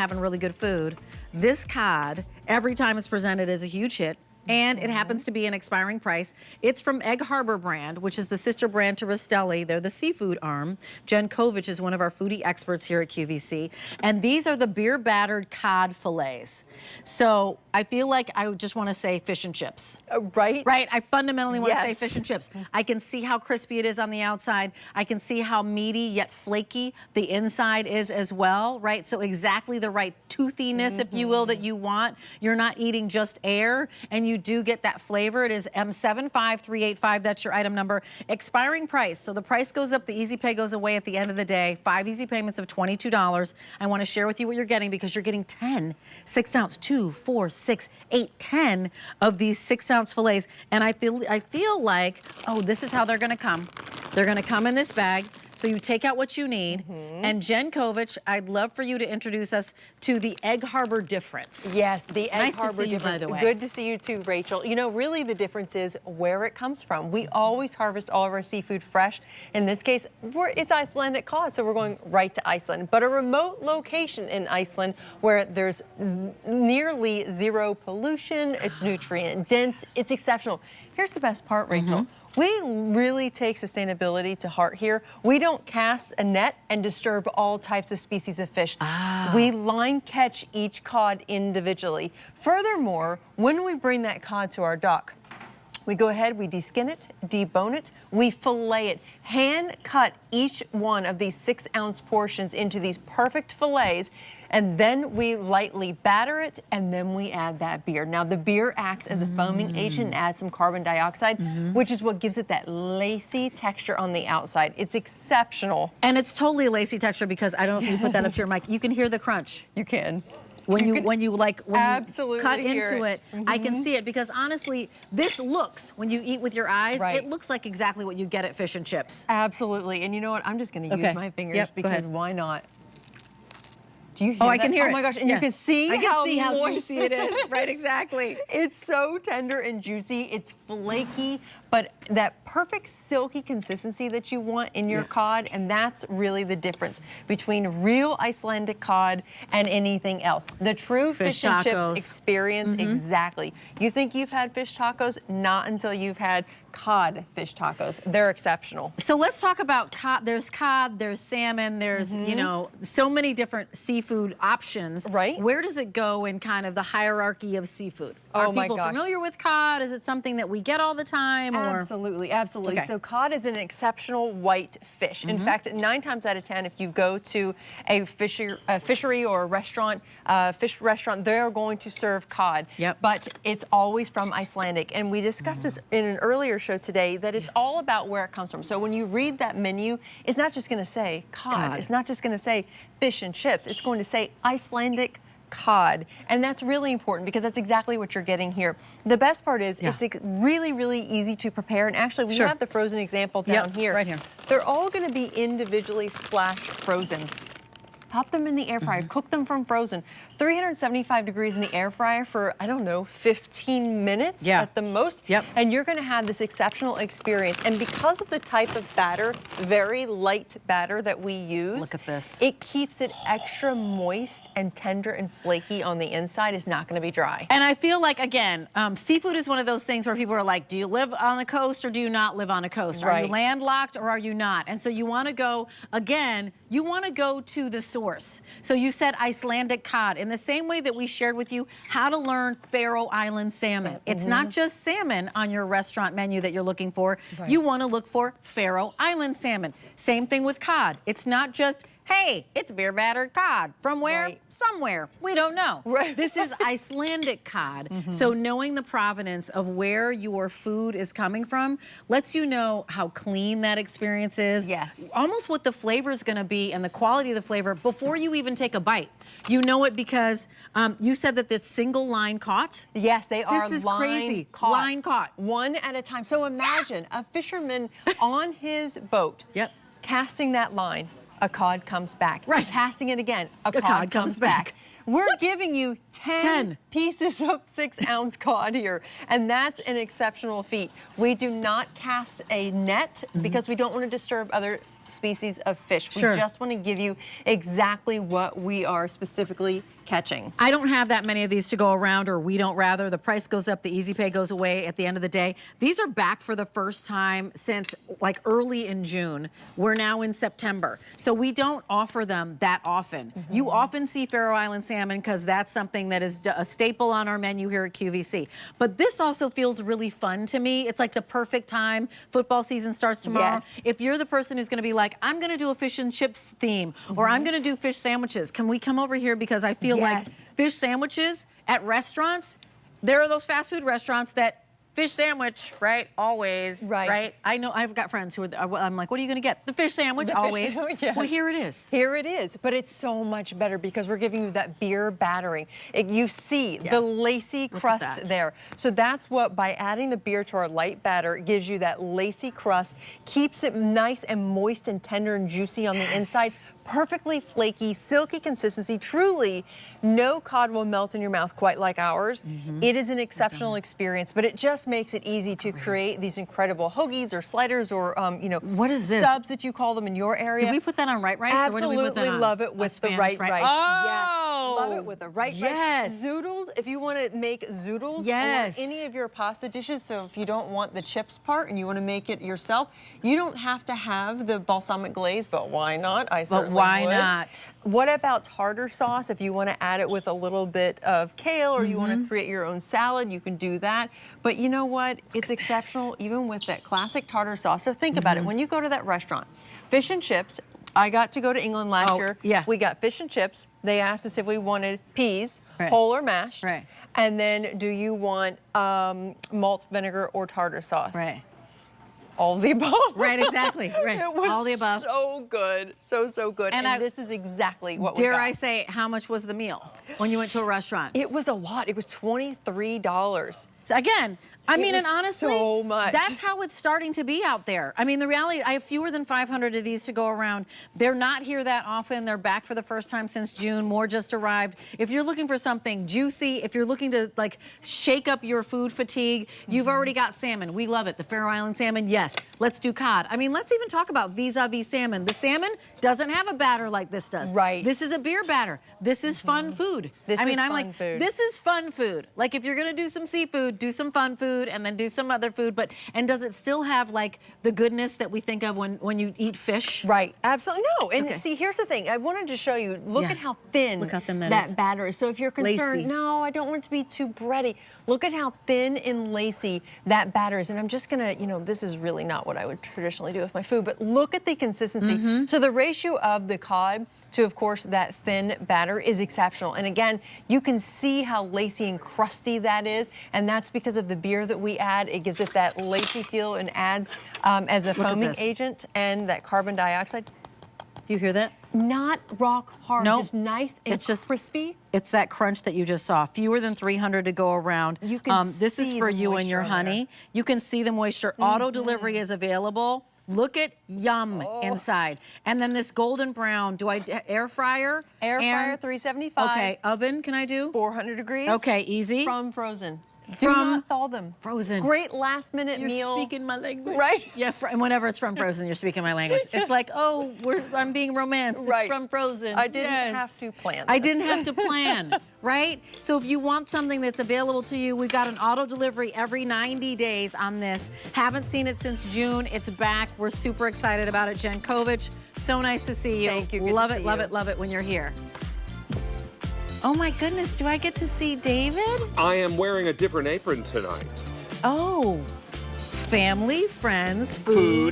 having really good food, this cod, every time it's presented, is a huge hit. And it happens to be an expiring price. It's from Egg Harbor brand, which is the sister brand to Rastelli. They're the seafood arm. Jen Kovich is one of our foodie experts here at QVC. And these are the beer battered cod fillets. So I feel like I just want to say fish and chips. Right? Right? I fundamentally want to say Yes. fish and chips. I can see how crispy it is on the outside. I can see how meaty yet flaky the inside is as well, right? So exactly the right toothiness, if you will, that you want. You're not eating just air, and you do get that flavor. It is M75385. That's your item number. Expiring price. So the price goes up, the easy pay goes away at the end of the day. 5 easy payments of $22. I want to share with you what you're getting, because you're getting 10 6-ounce, 2, 4, 6, 8, 10 of these 6-ounce fillets. And I feel like, oh, this is how they're going to come. They're going to come in this bag. So you take out what you need. And Jen Kovich, I'd love for you to introduce us to the Egg Harbor difference. Yes, the Egg Nice Harbor to see you, difference. by the way. Good to see you too, Rachel. You know, really the difference is where it comes from. We always harvest all of our seafood fresh. In this case, it's Icelandic cod, so we're going right to Iceland. But a remote location in Iceland where there's nearly zero pollution, it's nutrient dense, it's exceptional. Here's the best part, Rachel. We really take sustainability to heart here. We don't cast a net and disturb all types of species of fish. We line catch each cod individually. Furthermore, when we bring that cod to our dock, we go ahead, we deskin it, debone it, we fillet it, hand cut each one of these 6-ounce portions into these perfect fillets, and then we lightly batter it, and then we add that beer. Now the beer acts as a foaming agent and adds some carbon dioxide, which is what gives it that lacy texture on the outside. It's exceptional. And it's totally a lacy texture, because I don't know if you put that up to your mic. You can hear the crunch. You can. When you absolutely cut hear into it. I can see it, because honestly, this looks, when you eat with your eyes, it looks like exactly what you get at fish and chips. Absolutely. And you know what? I'm just going to use my fingers because why not? Do you hear I can hear it. Oh my gosh, and you can see how juicy it is. Right, exactly. It's so tender and juicy. It's flaky, but that perfect silky consistency that you want in your cod, and that's really the difference between real Icelandic cod and anything else. The true fish and chips experience, exactly. You think you've had fish tacos? Not until you've had cod fish tacos. They're exceptional. So let's talk about cod. There's cod, there's salmon, there's, you know, so many different seafood options. Right. Where does it go in kind of the hierarchy of seafood? Are people familiar with cod? Is it something that we get all the time? Or? Absolutely, absolutely. So cod is an exceptional white fish. In fact, 9 times out of 10, if you go to a fishery or a restaurant, fish restaurant, they're going to serve cod. But it's always from Icelandic. And we discussed this in an earlier show today, that it's all about where it comes from. So when you read that menu, it's not just going to say cod. It's not just going to say fish and chips. It's going to say Icelandic cod. And that's really important, because that's exactly what you're getting here. The best part is it's really, really easy to prepare. And actually, we have the frozen example down here. Right here. They're all going to be individually flash frozen. Pop them in the air fryer, cook them from frozen. 375 degrees in the air fryer for, I don't know, 15 minutes at the most. And you're gonna have this exceptional experience. And because of the type of batter, very light batter that we use, look at this. It keeps it extra moist and tender and flaky on the inside. It's not gonna be dry. And I feel like, again, seafood is one of those things where people are like, do you live on a coast or do you not live on a coast? Are you landlocked or are you not? And so you wanna go, again, you wanna go to the source. So you said Icelandic cod. In the same way that we shared with you how to learn Faroe Island salmon. It's not just salmon on your restaurant menu that you're looking for. You want to look for Faroe Island salmon. Same thing with cod. It's not just, hey, it's beer battered cod. From where? Somewhere. We don't know. This is Icelandic cod. So knowing the provenance of where your food is coming from lets you know how clean that experience is. Almost what the flavor is going to be and the quality of the flavor before you even take a bite. You know it because you said that it's single line caught. Yes, they are. This is crazy. Line caught. One at a time. So imagine a fisherman on his boat casting that line. A cod comes back. Casting it again. A cod comes back. We're giving you 10 pieces of 6-ounce cod here, and that's an exceptional feat. We do not cast a net because we don't want to disturb other species of fish. Sure. We just want to give you exactly what we are specifically catching. I don't have that many of these to go around, or we don't rather. The price goes up, the easy pay goes away at the end of the day. These are back for the first time since like early in June. We're now in September. So we don't offer them that often. You often see Faroe Island salmon because that's something that is a staple on our menu here at QVC. But this also feels really fun to me. It's like the perfect time. Football season starts tomorrow. Yes. If you're the person who's going to be like, I'm going to do a fish and chips theme, or I'm going to do fish sandwiches, can we come over here because I feel like fish sandwiches at restaurants, there are those fast food restaurants that fish sandwich, right? Always, right? I know I've got friends who are, I'm like, what are you going to get? The fish sandwich, always. Yes. Well, here it is. Here it is, but it's so much better because we're giving you that beer battering. You see the lacy crust there. So that's what, by adding the beer to our light batter, it gives you that lacy crust, keeps it nice and moist and tender and juicy on the inside. Perfectly flaky, silky consistency. Truly, no cod will melt in your mouth quite like ours. It is an exceptional experience, but it just makes it easy to create these incredible hoagies or sliders or, you know, what is this? Subs that you call them in your area. Did we put that on right rice? Absolutely, or what do we put that on? love it with the right rice. Oh, yes, love it with the right rice. Zoodles, if you want to make zoodles or any of your pasta dishes, so if you don't want the chips part and you want to make it yourself, you don't have to have the balsamic glaze, but why not? I certainly why would. not? What about tartar sauce? If you want to add it with a little bit of kale or you want to create your own salad, you can do that. But you know what? It's exceptional even with that classic tartar sauce. So think about it. When you go to that restaurant, fish and chips, I got to go to England last year. We got fish and chips. They asked us if we wanted peas, whole or mashed. And then do you want malt vinegar or tartar sauce? All of the above. Exactly. It was all the above. So good. So good. And this is exactly what we got. Dare I say, how much was the meal when you went to a restaurant? It was a lot. It was $23. So again, I mean, and honestly, so much. That's how it's starting to be out there. I mean, the reality, I have fewer than 500 of these to go around. They're not here that often. They're back for the first time since June. More just arrived. If you're looking for something juicy, if you're looking to like shake up your food fatigue, you've already got salmon. We love it. The Faroe Island salmon, yes. Let's do cod. I mean, let's even talk about vis-a-vis salmon. The salmon doesn't have a batter like this does. This is a beer batter. This is fun food. This is fun food. Like if you're gonna do some seafood, do some fun food, and then do some other food, and does it still have like the goodness that we think of when you eat fish? Absolutely. No, and see, here's the thing. I wanted to show you, look at how thin that batter is. So if you're concerned, no, I don't want it to be too bready. Look at how thin and lacy that batter is. And I'm just gonna, you know, this is really not what I would traditionally do with my food, but look at the consistency. So the ratio of the cod to, of course, that thin batter is exceptional. And again, you can see how lacy and crusty that is, and that's because of the beer that we add. It gives it that lacy feel and adds as a foaming agent and that carbon dioxide. Do you hear that? Not rock hard, just nice and just crispy. It's that crunch that you just saw. Fewer than 300 to go around. You can this is for you and your honey. You can see the moisture. Auto delivery is available. Look at yum inside. And then this golden brown, do I air fryer? Air fryer 375. Okay, oven can I do? 400 degrees. Okay, easy. From frozen. Do not thaw them. Frozen. Great last minute meal. You're speaking my language. Right? Yeah, and whenever it's from frozen, you're speaking my language. It's like, oh, I'm being romanced. It's from frozen. I didn't have to plan. I didn't have to plan, right? So if you want something that's available to you, we've got an auto delivery every 90 days on this. Haven't seen it since June. It's back. We're super excited about it. Jen Kovich, so nice to see you. Thank you. Love it, love it, love it when you're here. Oh my goodness, do I get to see David? I am wearing a different apron tonight. Oh, family, friends, Food